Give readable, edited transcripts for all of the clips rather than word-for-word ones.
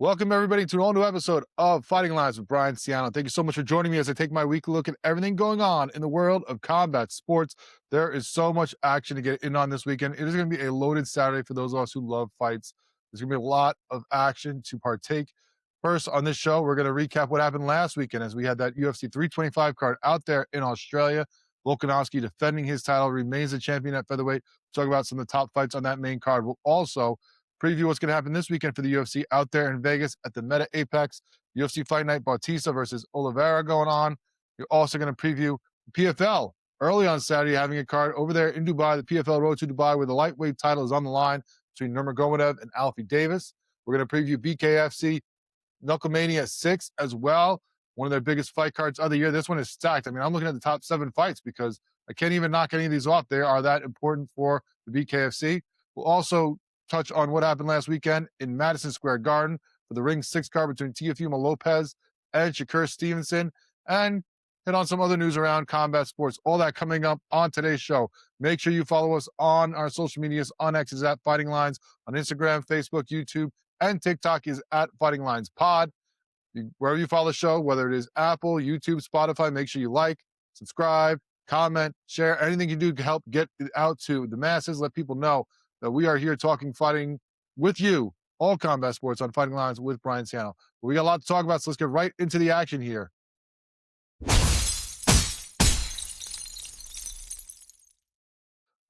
Welcome, everybody, to an all new episode of Fighting Lives with Brian Ciano. Thank you so much for joining me as I take my weekly look at everything going on in the world of combat sports. There is so much action to get in on this weekend. It is going to be a loaded Saturday for those of us who love fights. There's going to be a lot of action to partake. First, on this show, we're going to recap what happened last weekend as we had that UFC 325 card out there in Australia. Volkanovski defending his title, remains the champion at featherweight. We'll talk about some of the top fights on that main card. We'll also preview what's going to happen this weekend for the UFC out there in Vegas at the Meta Apex. UFC Fight Night, Bautista versus Oliveria going on. You're also going to preview PFL early on Saturday, having a card over there in Dubai, the PFL Road to Dubai, where the lightweight title is on the line between Nurmagomedov and Alfie Davis. We're going to preview BKFC Knucklemania 6 as well, one of their biggest fight cards of the year. This one is stacked. I mean, I'm looking at the top 7 fights because I can't even knock any of these off. They are that important for the BKFC. We'll also touch on what happened last weekend in Madison Square Garden for the Ring 6 card between Teofimo Lopez and Shakur Stevenson, and hit on some other news around combat sports. All that coming up on today's show. Make sure you follow us on our social medias. On X is at Fighting Lines. On Instagram, Facebook, YouTube, and TikTok is at Fighting Lines Pod. Wherever you follow the show, whether it is Apple, YouTube, Spotify, make sure you like, subscribe, comment, share, anything you do to help get it out to the masses. Let people know that we are here talking fighting with you, all combat sports on Fighting Lines with Brian Ciano. We got a lot to talk about, so let's get right into the action here.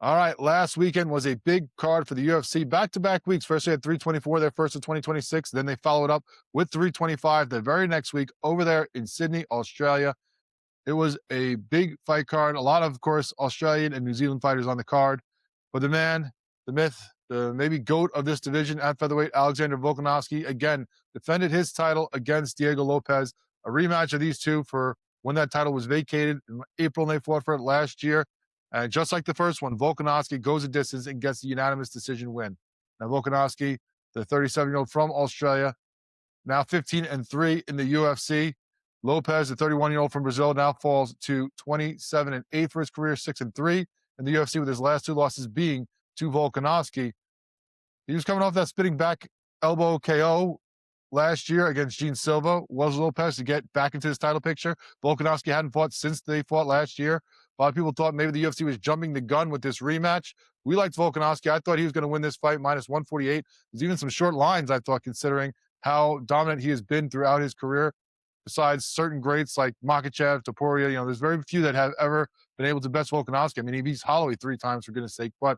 All right, last weekend was a big card for the UFC. Back-to-back weeks. First they had 324, their first of 2026. Then they followed up with 325 the very next week over there in Sydney, Australia. It was a big fight card. A lot of course, Australian and New Zealand fighters on the card. But the man, the myth, the maybe GOAT of this division at featherweight, Alexander Volkanovski, again, defended his title against Diego Lopez. A rematch of these two for when that title was vacated in April, and they fought for it last year. And just like the first one, Volkanovski goes a distance and gets the unanimous decision win. Now, Volkanovski, the 37-year-old from Australia, now 15-3 in the UFC. Lopez, the 31-year-old from Brazil, now falls to 27-8 for his career, 6-3 in the UFC, with his last 2 losses being to Volkanovski. He was coming off that spinning back elbow KO last year against Gene Silva. Was Lopez to get back into his title picture? Volkanovski hadn't fought since they fought last year. A lot of people thought maybe the UFC was jumping the gun with this rematch. We liked Volkanovski. I thought he was going to win this fight minus 148. There's even some short lines, I thought, considering how dominant he has been throughout his career. Besides certain greats like Makhachev, Topuria, there's very few that have ever been able to best Volkanovski. I mean, he beats Holloway 3 times, for goodness sake, but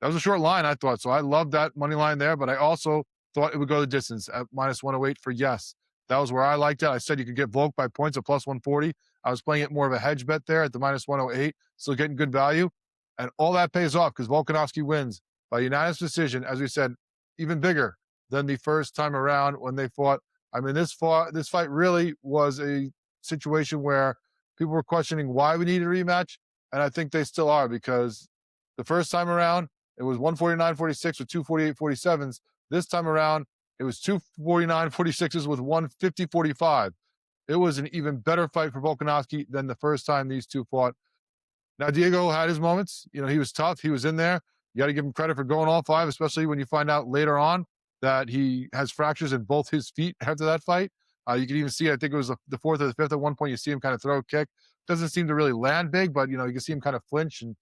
that was a short line, I thought. So I loved that money line there, but I also thought it would go the distance at minus 108 for yes. That was where I liked it. I said you could get Volk by points at plus 140. I was playing it more of a hedge bet there at the minus 108, still getting good value. And all that pays off because Volkanovski wins by unanimous decision, as we said, even bigger than the first time around when they fought. I mean, this fight really was a situation where people were questioning why we need a rematch, and I think they still are, because the first time around, it was 149-46 with 248-47s. This time around, it was 249-46s with 150-45. It was an even better fight for Volkanovski than the first time these two fought. Now, Diego had his moments. He was tough. He was in there. You got to give him credit for going all 5, especially when you find out later on that he has fractures in both his feet after that fight. You can even see, I think it was the 4th or the 5th at one point, you see him kind of throw a kick. Doesn't seem to really land big, but, you can see him kind of flinch and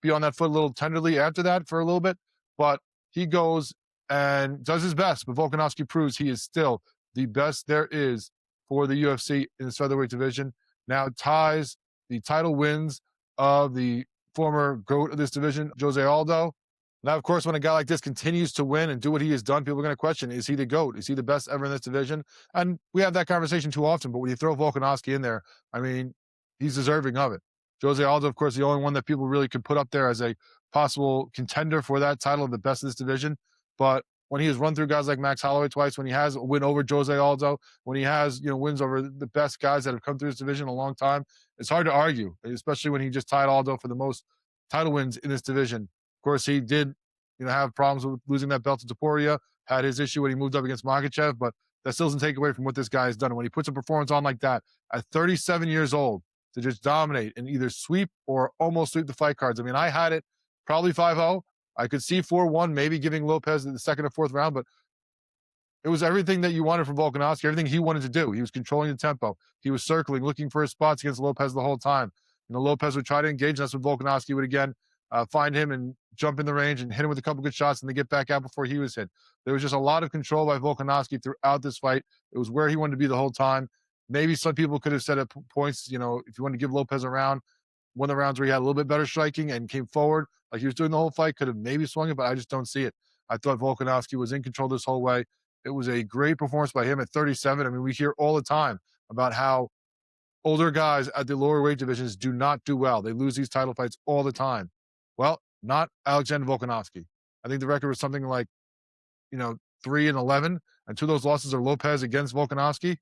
be on that foot a little tenderly after that for a little bit. But he goes and does his best. But Volkanovski proves he is still the best there is for the UFC in the featherweight division. Now ties the title wins of the former GOAT of this division, Jose Aldo. Now, of course, when a guy like this continues to win and do what he has done, people are going to question, is he the GOAT? Is he the best ever in this division? And we have that conversation too often, but when you throw Volkanovski in there, I mean, he's deserving of it. Jose Aldo, of course, the only one that people really could put up there as a possible contender for that title of the best of this division. But when he has run through guys like Max Holloway twice, when he has a win over Jose Aldo, when he has, wins over the best guys that have come through this division in a long time, it's hard to argue, especially when he just tied Aldo for the most title wins in this division. Of course, he did, have problems with losing that belt to Topuria, had his issue when he moved up against Makhachev, but that still doesn't take away from what this guy has done. And when he puts a performance on like that at 37 years old, to just dominate and either sweep or almost sweep the fight cards. I mean, I had it probably 5-0. I could see 4-1, maybe giving Lopez the second or fourth round, but It was everything that you wanted from Volkanovski, everything he wanted to do. He was controlling the tempo. He was circling, looking for his spots against Lopez the whole time. Lopez would try to engage, and that's when Volkanovski would again find him and jump in the range and hit him with a couple good shots and then get back out before he was hit. There was just a lot of control by Volkanovski throughout this fight. It was where he wanted to be the whole time. Maybe some people could have said at points, if you want to give Lopez a round, one of the rounds where he had a little bit better striking and came forward like he was doing the whole fight, could have maybe swung it, but I just don't see it. I thought Volkanovski was in control this whole way. It was a great performance by him at 37. I mean, we hear all the time about how older guys at the lower weight divisions do not do well. They lose these title fights all the time. Well, not Alexander Volkanovski. I think the record was something like, 3-11, and 2 of those losses are Lopez against Volkanovski.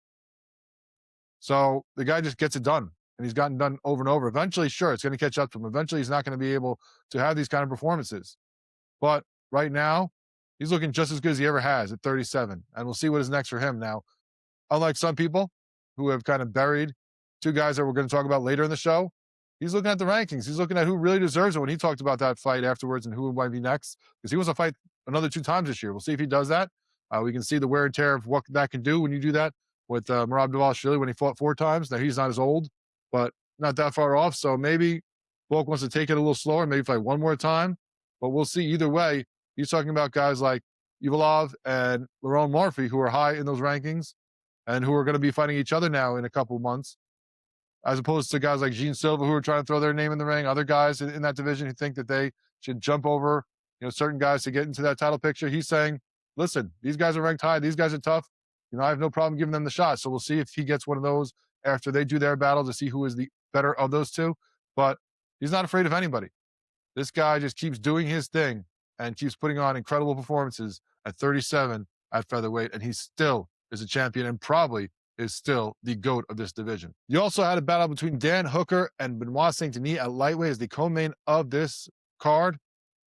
So the guy just gets it done, and he's gotten done over and over. Eventually, sure, it's going to catch up to him. Eventually, he's not going to be able to have these kind of performances. But right now, he's looking just as good as he ever has at 37, and we'll see what is next for him. Now, unlike some people who have kind of buried 2 guys that we're going to talk about later in the show, he's looking at the rankings. He's looking at who really deserves it when he talked about that fight afterwards and who might be next, because he wants to fight another 2 times this year. We'll see if he does that. We can see the wear and tear of what that can do when you do that with Merab Dvalishvili when he fought 4 times. Now, he's not as old, but not that far off. So maybe Volk wants to take it a little slower, maybe fight one more time. But we'll see. Either way, he's talking about guys like Ivalov and Lerone Murphy, who are high in those rankings and who are going to be fighting each other now in a couple of months, as opposed to guys like Gene Silva who are trying to throw their name in the ring, other guys in that division who think that they should jump over, certain guys to get into that title picture. He's saying, listen, these guys are ranked high. These guys are tough. I have no problem giving them the shot. So we'll see if he gets one of those after they do their battle to see who is the better of those 2. But he's not afraid of anybody. This guy just keeps doing his thing and keeps putting on incredible performances at 37 at featherweight. And he still is a champion and probably is still the GOAT of this division. You also had a battle between Dan Hooker and Benoit Saint-Denis at lightweight as the co-main of this card.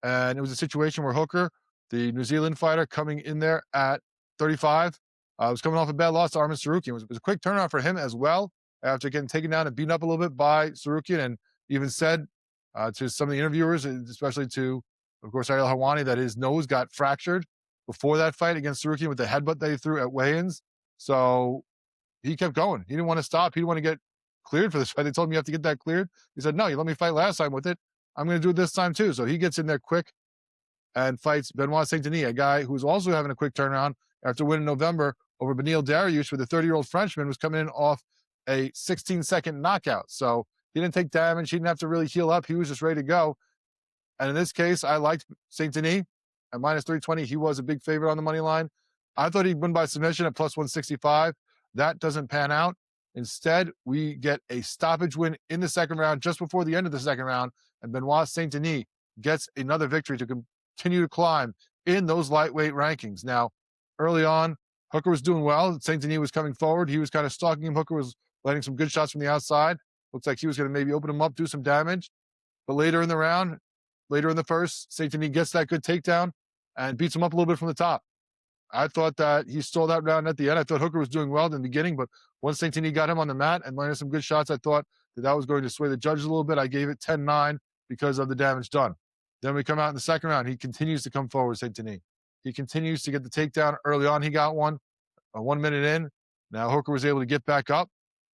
And it was a situation where Hooker, the New Zealand fighter, coming in there at 35, was coming off a bad loss to Arman Tsarukyan. It was a quick turnaround for him as well after getting taken down and beaten up a little bit by Tsarukyan, and even said to some of the interviewers, especially to, of course, Ariel Helwani, that his nose got fractured before that fight against Tsarukyan with the headbutt that he threw at weigh-ins. So he kept going. He didn't want to stop. He didn't want to get cleared for this fight. They told him you have to get that cleared. He said, no, you let me fight last time with it. I'm going to do it this time too. So he gets in there quick and fights Benoit Saint-Denis, a guy who's also having a quick turnaround after winning November over Benil Dariush with a 30-year-old Frenchman, was coming in off a 16-second knockout. So he didn't take damage. He didn't have to really heal up. He was just ready to go. And in this case, I liked Saint-Denis at minus 320. He was a big favorite on the money line. I thought he'd win by submission at plus 165. That doesn't pan out. Instead, we get a stoppage win in the second round, just before the end of the second round, and Benoit Saint-Denis gets another victory to continue to climb in those lightweight rankings. Now, early on, Hooker was doing well. Saint-Denis was coming forward. He was kind of stalking him. Hooker was landing some good shots from the outside. Looks like he was going to maybe open him up, do some damage. But later in the round, later in the first, Saint-Denis gets that good takedown and beats him up a little bit from the top. I thought that he stole that round at the end. I thought Hooker was doing well in the beginning, but once Saint-Denis got him on the mat and landed some good shots, I thought that was going to sway the judges a little bit. I gave it 10-9 because of the damage done. Then we come out in the second round. He continues to come forward, Saint-Denis. He continues to get the takedown. Early on, he got one, 1 minute in. Now Hooker was able to get back up,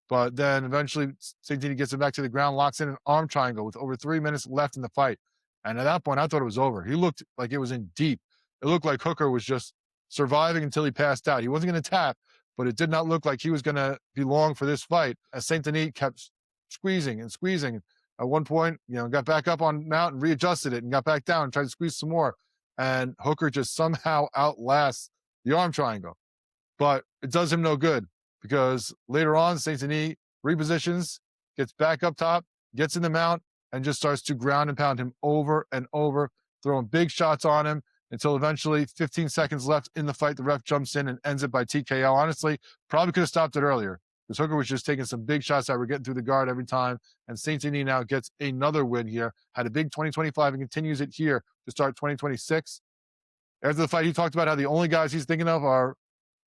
but then eventually Saint-Denis gets him back to the ground, locks in an arm triangle with over 3 minutes left in the fight. And at that point, I thought it was over. He looked like it was in deep. It looked like Hooker was just surviving until he passed out. He wasn't going to tap, but it did not look like he was going to be long for this fight, as Saint-Denis kept squeezing and squeezing. At one point, got back up on mount and readjusted it and got back down and tried to squeeze some more. And Hooker just somehow outlasts the arm triangle. But it does him no good, because later on, Saint-Denis repositions, gets back up top, gets in the mount, and just starts to ground and pound him over and over, throwing big shots on him until eventually 15 seconds left in the fight. The ref jumps in and ends it by TKO. Honestly, probably could have stopped it earlier, because Hooker was just taking some big shots that were getting through the guard every time. And Saint-Denis now gets another win here. Had a big 2025 and continues it here to start 2026. After the fight, he talked about how the only guys he's thinking of are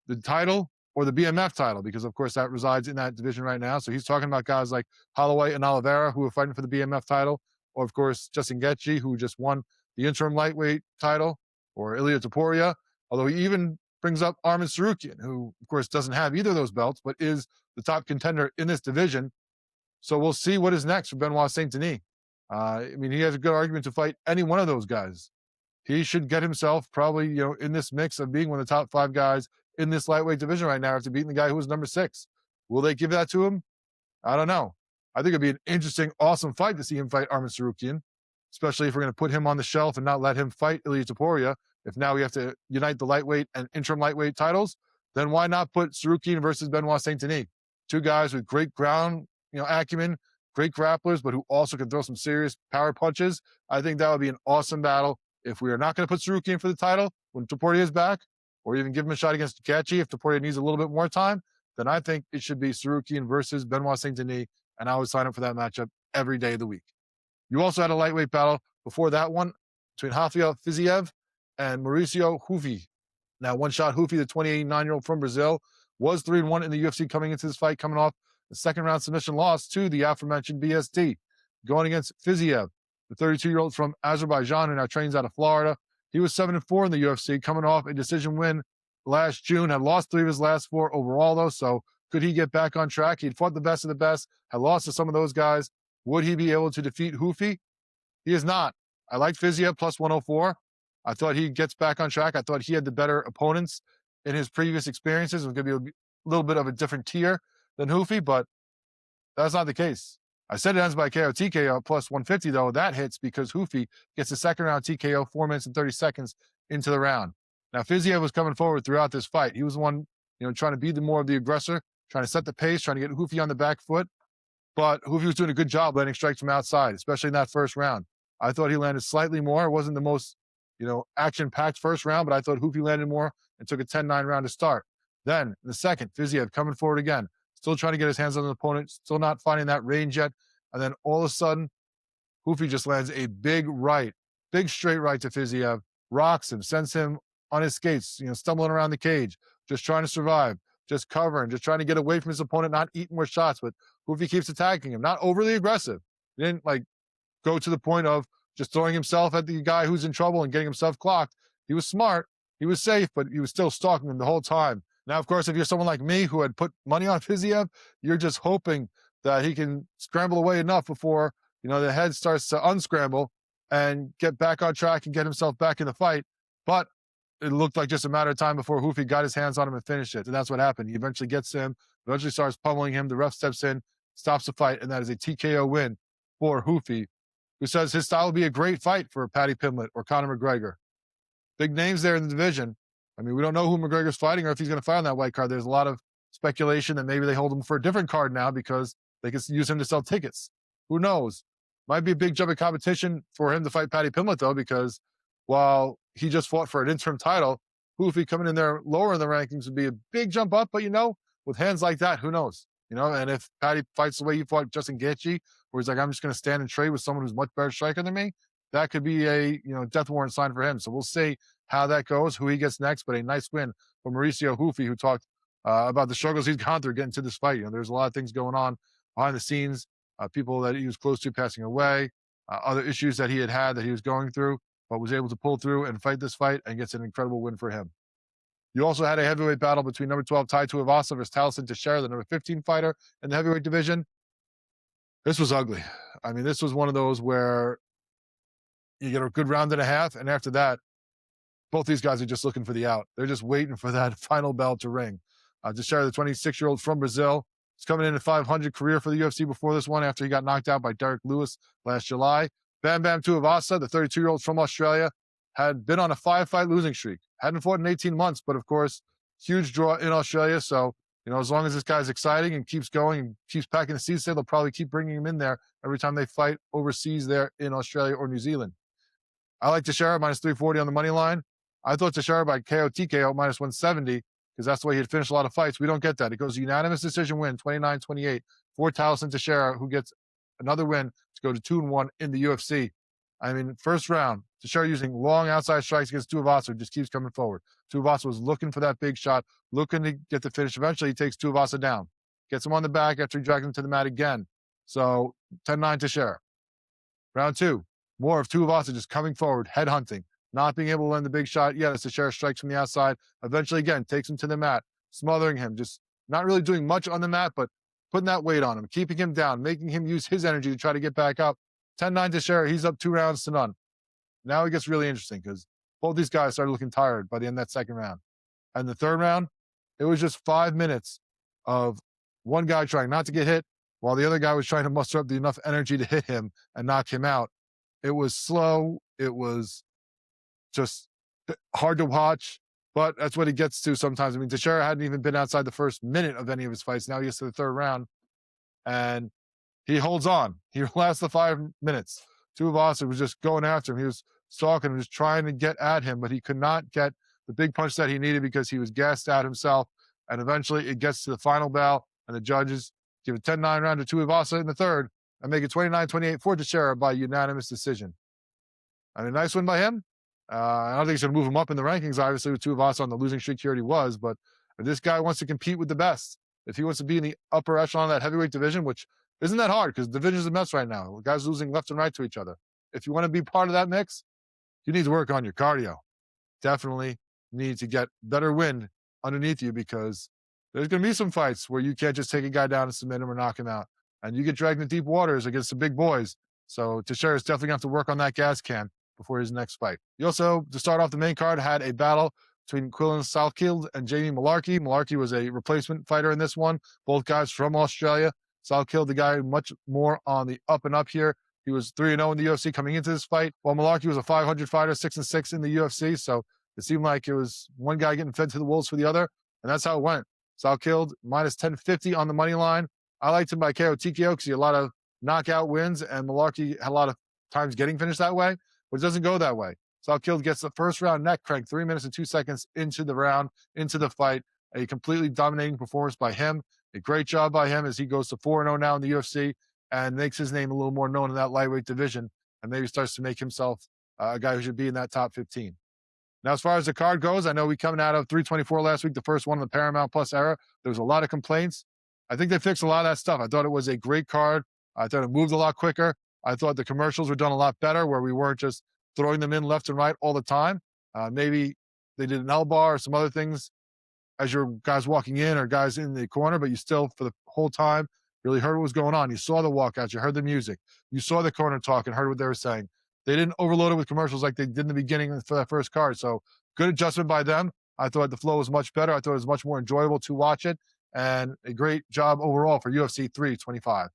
the title or the BMF title, because of course that resides in that division right now. So he's talking about guys like Holloway and Oliveria, who are fighting for the BMF title, or of course Justin Gaethje, who just won the interim lightweight title, or Ilia Topuria. Although he even brings up Arman Tsarukyan, who, of course, doesn't have either of those belts, but is the top contender in this division. So we'll see what is next for Benoit Saint Denis. I mean, he has a good argument to fight any one of those guys. He should get himself probably, in this mix of being one of the top 5 guys in this lightweight division right now after beating the guy who was number 6. Will they give that to him? I don't know. I think it'd be an interesting, awesome fight to see him fight Arman Tsarukyan, especially if we're going to put him on the shelf and not let him fight Ilia Topuria. If now we have to unite the lightweight and interim lightweight titles, then why not put Tsarukyan versus Benoit Saint Denis? 2 guys with great ground, acumen, great grapplers, but who also can throw some serious power punches. I think that would be an awesome battle. If we are not going to put Tsarukyan for the title when Topuria is back, or even give him a shot against Ducati if Topuria needs a little bit more time, then I think it should be Tsarukyan versus Benoit Saint Denis, and I would sign up for that matchup every day of the week. You also had a lightweight battle before that one between Rafael Fiziev and Mauricio Hufi. Now, one-shot Hufi, the 29-year-old from Brazil, was 3-1 in the UFC coming into this fight, coming off the second-round submission loss to the aforementioned BST, going against Fiziev, the 32-year-old from Azerbaijan who now trains out of Florida. He was 7-4 in the UFC, coming off a decision win last June, had lost 3 of his last 4 overall, though, so could he get back on track? He'd fought the best of the best, had lost to some of those guys. Would he be able to defeat Hufi? He is not. I like Fiziev plus 104. I thought he gets back on track. I thought he had the better opponents in his previous experiences. It was going to be a little bit of a different tier than Hufi, but that's not the case. I said it ends by KO TKO plus 150, though. That hits because Hufi gets a second round TKO 4 minutes and 30 seconds into the round. Now, Fiziev was coming forward throughout this fight. He was the one, trying to be more of the aggressor, trying to set the pace, trying to get Hufi on the back foot. But Hufi was doing a good job landing strikes from outside, especially in that first round. I thought he landed slightly more. It wasn't the most, action-packed first round, but I thought Hufi landed more and took a 10-9 round to start. Then, in the second, Fiziev coming forward again, still trying to get his hands on the opponent, still not finding that range yet. And then all of a sudden, Hufi just lands a big straight right to Fiziev, rocks him, sends him on his skates, stumbling around the cage, just trying to survive, just covering, just trying to get away from his opponent, not eating more shots. But Hufi keeps attacking him, not overly aggressive. He didn't go to the point of just throwing himself at the guy who's in trouble and getting himself clocked. He was smart, he was safe, but he was still stalking him the whole time. Now, of course, if you're someone like me who had put money on Fiziev, you're just hoping that he can scramble away enough before, the head starts to unscramble and get back on track and get himself back in the fight. But it looked like just a matter of time before Hufi got his hands on him and finished it. And that's what happened. He eventually gets him, eventually starts pummeling him. The ref steps in, stops the fight, and that is a TKO win for Hufi, who says his style would be a great fight for Paddy Pimblett or Conor McGregor. Big names there in the division. I mean, we don't know who McGregor's fighting or if he's going to fight on that white card. There's a lot of speculation that maybe they hold him for a different card now because they can use him to sell tickets. Who knows? Might be a big jump in competition for him to fight Paddy Pimblett, though, because while he just fought for an interim title, Hufi coming in there lower in the rankings would be a big jump up. But, with hands like that, who knows? And if Paddy fights the way he fought Justin Gaethje, where he's like, I'm just going to stand and trade with someone who's much better striker than me, that could be a, death warrant sign for him. So we'll see how that goes, who he gets next. But a nice win for Mauricio Hufi, who talked about the struggles he's gone through getting to this fight. There's a lot of things going on behind the scenes, people that he was close to passing away, other issues that he had that he was going through, but was able to pull through and fight this fight and gets an incredible win for him. You also had a heavyweight battle between number 12 Tai Tuivasa versus Taliesin Teixeira, the number 15 fighter in the heavyweight division. This was ugly. I mean, this was one of those where you get a good round and a half, and after that, both these guys are just looking for the out. They're just waiting for that final bell to ring. Teixeira, the 26-year-old from Brazil, is coming in at 500 career for the UFC before this one after he got knocked out by Derek Lewis last July. Bam Bam Tuivasa, the 32-year-old from Australia, had been on a 5-fight losing streak. Hadn't fought in 18 months, but of course, huge draw in Australia. So, as long as this guy's exciting and keeps going and keeps packing the seats there, they'll probably keep bringing him in there every time they fight overseas there in Australia or New Zealand. I like Teixeira minus 340 on the money line. I thought Teixeira by KO TKO minus 170 because that's the way he had finished a lot of fights. We don't get that. It goes unanimous decision win, 29-28 for Taliesin Teixeira, who gets another win to go to 2-1 in the UFC. I mean, first round, Teixeira using long outside strikes against Tuivasa, just keeps coming forward. Tuivasa was looking for that big shot, looking to get the finish. Eventually, he takes Tuivasa down, gets him on the back after he drags him to the mat again. So 10-9 Teixeira. Round 2, more of Tuivasa just coming forward, head hunting, not being able to land the big shot. Yeah, as Teixeira strikes from the outside. Eventually, again, takes him to the mat, smothering him, just not really doing much on the mat, but putting that weight on him, keeping him down, making him use his energy to try to get back up. 10-9 Teixeira, he's up 2 rounds to none. Now it gets really interesting because both these guys started looking tired by the end of that second round. And the third round, it was just 5 minutes of one guy trying not to get hit while the other guy was trying to muster up enough energy to hit him and knock him out. It was slow. It was just hard to watch, but that's what he gets to sometimes. I mean, Teixeira hadn't even been outside the first minute of any of his fights. Now he gets to the third round, and he holds on. He lasts the 5 minutes. Tuivasa was just going after him. He was stalking him, just trying to get at him, but he could not get the big punch that he needed because he was gassed out himself. And eventually it gets to the final bell, and the judges give a 10-9 round to Tuivasa in the third and make it 29-28 for Teixeira by unanimous decision. I mean, nice win by him. I don't think he's going to move him up in the rankings, obviously, with Tuivasa on the losing streak he already was. But if this guy wants to compete with the best, if he wants to be in the upper echelon of that heavyweight division, which isn't that hard because the division's a mess right now. The guys losing left and right to each other. If you want to be part of that mix, you need to work on your cardio. Definitely need to get better wind underneath you because there's going to be some fights where you can't just take a guy down and submit him or knock him out. And you get dragged into deep waters against the big boys. So Teixeira is definitely going to have to work on that gas can before his next fight. He also, to start off the main card, had a battle between Quillan Salkeld and Jamie Malarkey. Malarkey was a replacement fighter in this one. Both guys from Australia. Salkeld, the guy much more on the up and up here. He was 3-0 in the UFC coming into this fight, while Malarkey was a 500 fighter, 6-6 in the UFC. So it seemed like it was one guy getting fed to the wolves for the other, and that's how it went. Salkeld minus 1050 on the money line. I liked him by KO TKO because he had a lot of knockout wins, and Malarkey had a lot of times getting finished that way, but it doesn't go that way. Salkeld gets the first round neck crank 3 minutes and 2 seconds into the round, into the fight. A completely dominating performance by him. A great job by him as he goes to 4-0 now in the UFC and makes his name a little more known in that lightweight division and maybe starts to make himself a guy who should be in that top 15. Now, as far as the card goes, I know we coming out of 324 last week, the first one in the Paramount Plus era. There was a lot of complaints. I think they fixed a lot of that stuff. I thought it was a great card. I thought it moved a lot quicker. I thought the commercials were done a lot better where we weren't just throwing them in left and right all the time. Maybe they did an L-bar or some other things as your guys walking in or guys in the corner, but you still, for the whole time, really heard what was going on. You saw the walkouts, you heard the music, you saw the corner talk and heard what they were saying. They didn't overload it with commercials like they did in the beginning for that first card. So good adjustment by them. I thought the flow was much better. I thought it was much more enjoyable to watch it, and a great job overall for UFC 325.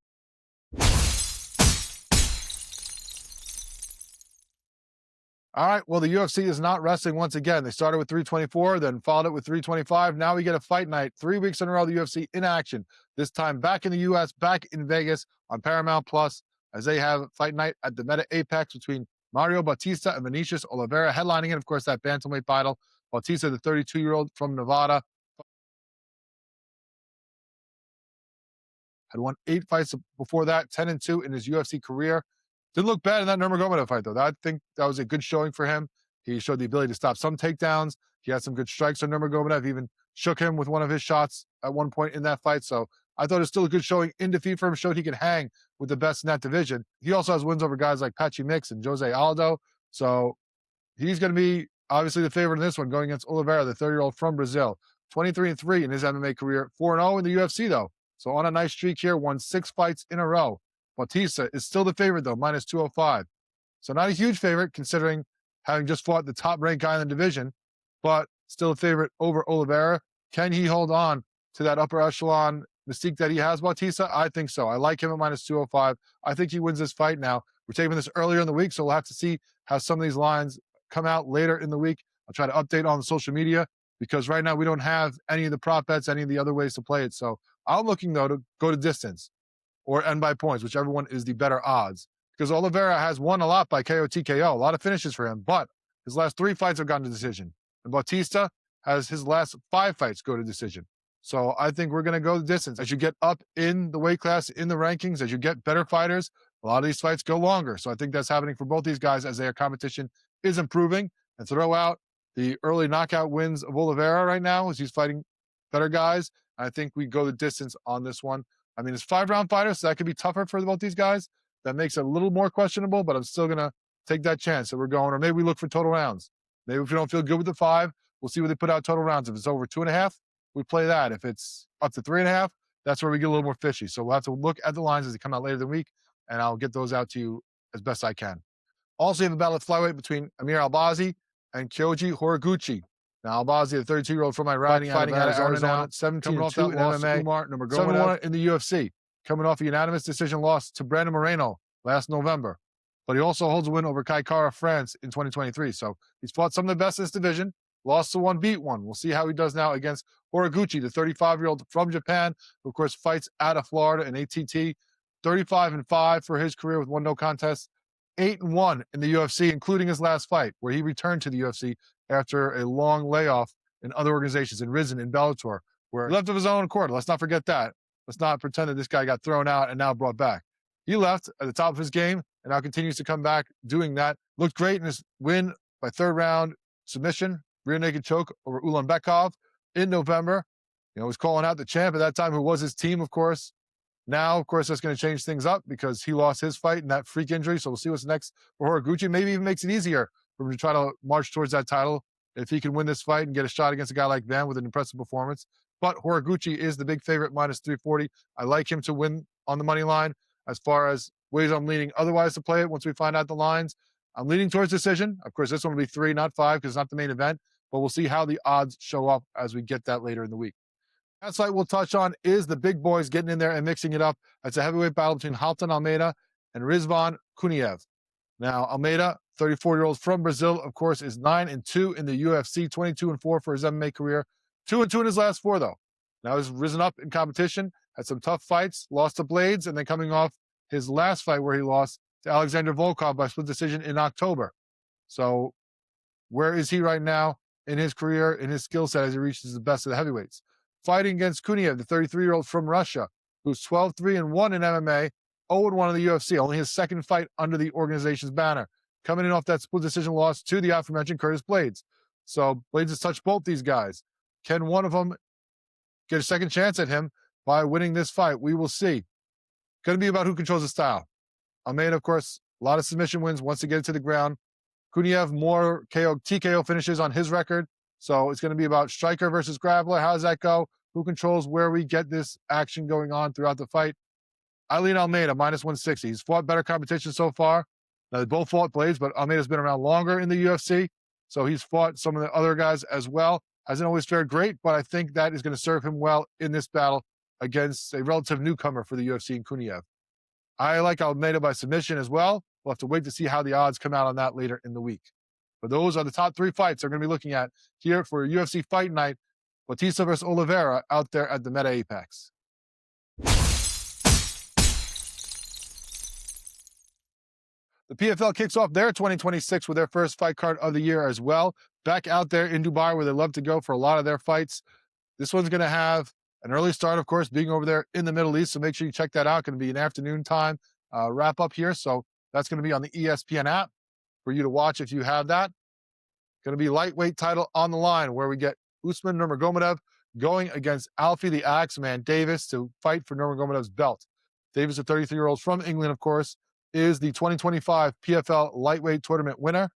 All right, well, the UFC is not resting once again. They started with 324, then followed it with 325. Now we get a fight night, 3 weeks in a row, the UFC in action. This time back in the U.S., back in Vegas on Paramount Plus, as they have fight night at the Meta Apex between Mario Bautista and Vinicius Oliveira, headlining it, of course, that bantamweight battle. Bautista, the 32-year-old from Nevada, had won 8 fights before that, 10-2 in his UFC career. Didn't look bad in that Nurmagomedov fight, though. I think that was a good showing for him. He showed the ability to stop some takedowns. He had some good strikes on Nurmagomedov, even shook him with one of his shots at one point in that fight. So I thought it was still a good showing in defeat for him. Showed he could hang with the best in that division. He also has wins over guys like Patchy Mix and Jose Aldo. So he's going to be obviously the favorite in this one, going against Oliveira, the 30-year-old from Brazil. 23-3 in his MMA career. 4-0 in the UFC, though. So on a nice streak here, won 6 fights in a row. Bautista is still the favorite, though, minus 205. So not a huge favorite, considering having just fought the top-ranked guy in the division, but still a favorite over Oliveira. Can he hold on to that upper echelon mystique that he has, Bautista? I think so. I like him at minus 205. I think he wins this fight now. We're taking this earlier in the week, so we'll have to see how some of these lines come out later in the week. I'll try to update on the social media because right now we don't have any of the prop bets, any of the other ways to play it. So I'm looking, though, to go to distance or end by points, whichever one is the better odds. Because Oliveira has won a lot by KO TKO, a lot of finishes for him, but his last 3 fights have gone to decision. And Bautista has his last 5 fights go to decision. So I think we're going to go the distance. As you get up in the weight class, in the rankings, as you get better fighters, a lot of these fights go longer. So I think that's happening for both these guys as their competition is improving. And throw out the early knockout wins of Oliveira right now as he's fighting better guys. I think we go the distance on this one. I mean, it's 5-round fighters, so that could be tougher for both these guys. That makes it a little more questionable, but I'm still going to take that chance that we're going, or maybe we look for total rounds. Maybe if we don't feel good with the 5, we'll see what they put out total rounds. If it's over 2.5, we play that. If it's up to 3.5, that's where we get a little more fishy. So we'll have to look at the lines as they come out later in the week, and I'll get those out to you as best I can. Also, you have a battle at flyweight between Amir Albazi and Kyoji Horiguchi. Now, Albazi, the 32-year-old from Iraq, fighting out of Arizona, 17-2 in MMA, Nurmagomedov 7-1 in the UFC, coming off a unanimous decision loss to Brandon Moreno last November. But he also holds a win over Kai Kara France in 2023. So he's fought some of the best in this division, lost to one, beat one. We'll see how he does now against Horiguchi, the 35-year-old from Japan, who, of course, fights out of Florida in ATT. 35-5 for his career with 1 no contest. 8-1 in the UFC, including his last fight, where he returned to the UFC after a long layoff in other organizations, in Rizin, in Bellator, where he left of his own accord. Let's not forget that. Let's not pretend that this guy got thrown out and now brought back. He left at the top of his game and now continues to come back doing that. Looked great in his win by 3rd round submission, rear naked choke over Ulanbekov in November. Was calling out the champ at that time, who was his team, of course. Now, of course, that's going to change things up because he lost his fight in that freak injury. So we'll see what's next for Horiguchi. Maybe even makes it easier for him to try to march towards that title if he can win this fight and get a shot against a guy like Van with an impressive performance. But Horiguchi is the big favorite, minus 340. I like him to win on the money line. As far as ways I'm leaning otherwise to play it, once we find out the lines, I'm leaning towards decision. Of course, this one will be 3, not 5, because it's not the main event. But we'll see how the odds show up as we get that later in the week. Last fight we'll touch on is the big boys getting in there and mixing it up. It's a heavyweight battle between Halton Almeida and Rizvan Kuniev. Now, Almeida, 34-year-old from Brazil, of course, is 9-2 in the UFC, 22-4 for his MMA career. 2-2 in his last 4, though. Now he's risen up in competition, had some tough fights, lost to Blades, and then coming off his last fight where he lost to Alexander Volkov by split decision in October. So where is he right now in his career, in his skill set as he reaches the best of the heavyweights? Fighting against Kuniev, the 33-year-old from Russia, who's 12-3-1 in MMA, 0-1 in the UFC, only his 2nd fight under the organization's banner, coming in off that split decision loss to the aforementioned Curtis Blades. So Blades has touched both these guys. Can one of them get a second chance at him by winning this fight? We will see. Going to be about who controls the style. Almeida, of course, a lot of submission wins once they get it to the ground. Kuniev, more TKO finishes on his record. So it's going to be about striker versus grappler. How does that go? Who controls where we get this action going on throughout the fight? I lean Almeida, minus 160. He's fought better competition so far. Now, they both fought Blades, but Almeida's been around longer in the UFC. So he's fought some of the other guys as well. Hasn't always fared great, but I think that is going to serve him well in this battle against a relative newcomer for the UFC in Kuniev. I like Almeida by submission as well. We'll have to wait to see how the odds come out on that later in the week. But those are the top 3 fights they're going to be looking at here for UFC Fight Night. Bautista versus Oliveria out there at the Meta Apex. The PFL kicks off their 2026 with their first fight card of the year as well. Back out there in Dubai where they love to go for a lot of their fights. This one's going to have an early start, of course, being over there in the Middle East. So make sure you check that out. Going to be an afternoon time wrap up here. So that's going to be on the ESPN app for you to watch if you have that. Going to be lightweight title on the line where we get Usman Nurmagomedov going against Alfie the Axeman Davis to fight for Nurmagomedov's belt. Davis, a 33-year-old from England, of course, is the 2025 PFL lightweight tournament winner.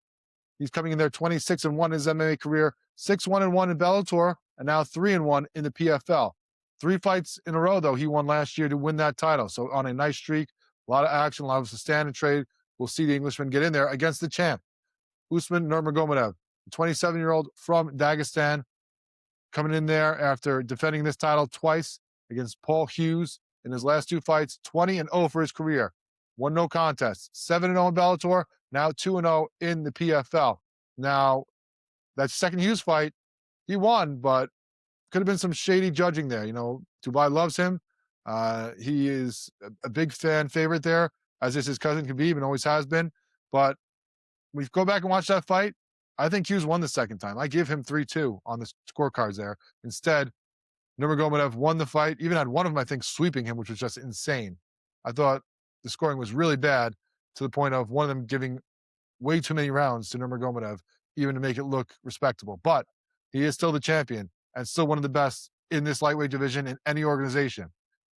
He's coming in there 26-1 in his MMA career, 6-1-1 in Bellator, and now 3-1 in the PFL. 3 fights in a row, though, he won last year to win that title. So on a nice streak, a lot of action, a lot of stand and trade. We'll see the Englishman get in there against the champ, Usman Nurmagomedov, the 27-year-old from Dagestan, coming in there after defending this title twice against Paul Hughes in his last 2 fights, 20-0 for his career. 1 no contest, 7-0 in Bellator, now 2-0 in the PFL. Now, that second Hughes fight, he won, but could have been some shady judging there. Dubai loves him. He is a big fan favorite there, as is his cousin Khabib and always has been. But when you go back and watch that fight, I think Hughes won the second time. I give him 3-2 on the scorecards there. Instead, Nurmagomedov won the fight, even had one of them, I think, sweeping him, which was just insane. I thought the scoring was really bad to the point of one of them giving way too many rounds to Nurmagomedov, even to make it look respectable. But he is still the champion and still one of the best in this lightweight division in any organization,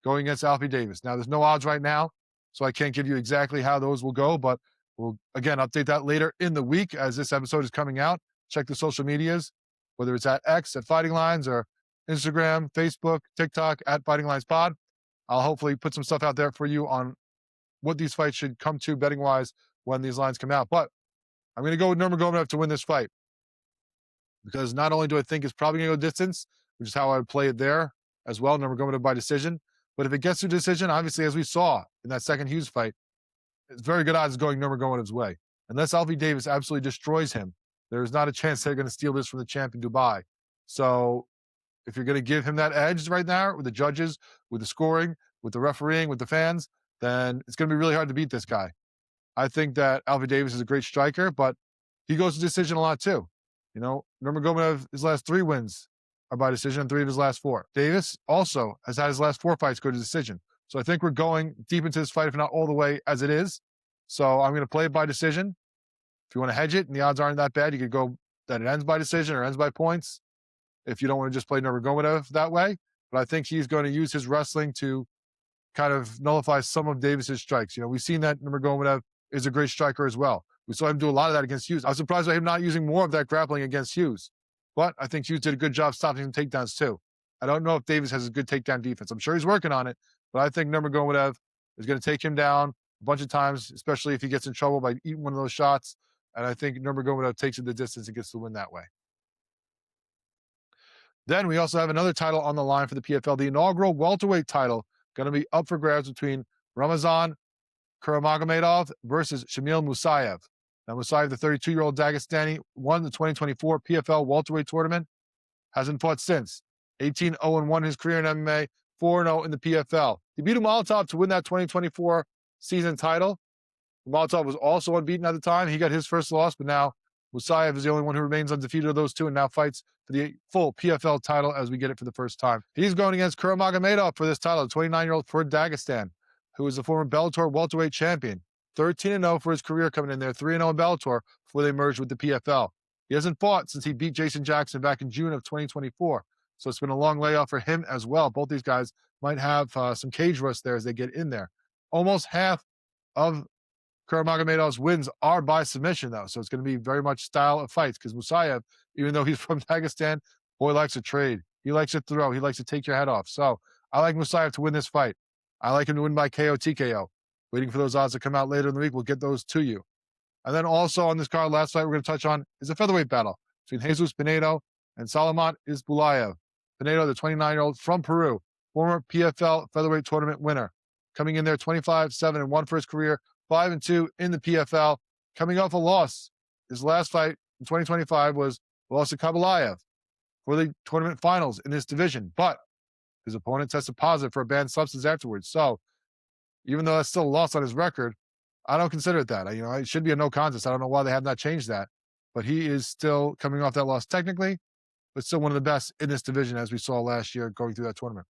going against Alfie Davis. Now, there's no odds right now, so I can't give you exactly how those will go, but We'll, again, update that later in the week as this episode is coming out. Check the social medias, whether it's at X, at Fighting Lines, or Instagram, Facebook, TikTok, at Fighting Lines Pod. I'll hopefully put some stuff out there for you on what these fights should come to betting-wise when these lines come out. But I'm going to go with Nurmagomedov to win this fight because not only do I think it's probably going to go distance, which is how I would play it there as well, Nurmagomedov by decision. But if it gets to decision, obviously, as we saw in that second Hughes fight, it's very good odds going Nurmagomedov's way. Unless Alfie Davis absolutely destroys him, there's not a chance they're going to steal this from the champ in Dubai. So if you're going to give him that edge right now with the judges, with the scoring, with the refereeing, with the fans, then it's going to be really hard to beat this guy. I think that Alfie Davis is a great striker, but he goes to decision a lot too. You know, Nurmagomedov, his last 3 wins are by decision, and 3 of his last 4. Davis also has had his last 4 fights go to decision. So I think we're going deep into this fight, if not all the way as it is. So I'm going to play it by decision. If you want to hedge it and the odds aren't that bad, you could go that it ends by decision or ends by points if you don't want to just play Nurmagomedov that way. But I think he's going to use his wrestling to kind of nullify some of Davis's strikes. You know, we've seen that Nurmagomedov is a great striker as well. We saw him do a lot of that against Hughes. I was surprised by him not using more of that grappling against Hughes. But I think Hughes did a good job stopping some takedowns too. I don't know if Davis has a good takedown defense. I'm sure he's working on it, but I think Nurmagomedov is going to take him down a bunch of times, especially if he gets in trouble by eating one of those shots. And I think Nurmagomedov takes it the distance and gets the win that way. Then we also have another title on the line for the PFL, the inaugural welterweight title, going to be up for grabs between Ramazan Nurmagomedov versus Shamil Musayev. Now, Musayev, the 32-year-old Dagestani, won the 2024 PFL welterweight tournament, hasn't fought since. 18-0-1 in his career in MMA, 4-0 in the PFL. He beat Umaltov to win that 2024 season title. Umaltov was also unbeaten at the time. He got his first loss, but now Musayev is the only one who remains undefeated of those two and now fights for the full PFL title as we get it for the first time. He's going against Nurmagomedov for this title, the 29-year-old for Dagestan, who is the former Bellator welterweight champion. 13-0 for his career coming in there, 3-0 in Bellator before they merged with the PFL. He hasn't fought since he beat Jason Jackson back in June of 2024. So it's been a long layoff for him as well. Both these guys might have some cage rust there as they get in there. Almost half of Nurmagomedov's wins are by submission, though. So it's going to be very much style of fights because Musayev, even though he's from Dagestan, boy likes to trade. He likes to throw. He likes to take your head off. So I like Musayev to win this fight. I like him to win by KO TKO. Waiting for those odds to come out later in the week. We'll get those to you. And then also on this card, last fight we're going to touch on is a featherweight battle between Jesus Pinedo and Salamat Isbulayev. Pinedo, the 29-year-old from Peru, former PFL featherweight tournament winner, coming in there 25-7-1 for his career, 5-2 in the PFL, coming off a loss. His last fight in 2025 was a loss to Kabalayev for the tournament finals in this division, but his opponent tested positive for a banned substance afterwards. So even though that's still a loss on his record, I don't consider it that. You know, it should be a no contest. I don't know why they have not changed that, but he is still coming off that loss technically, but still one of the best in this division as we saw last year going through that tournament.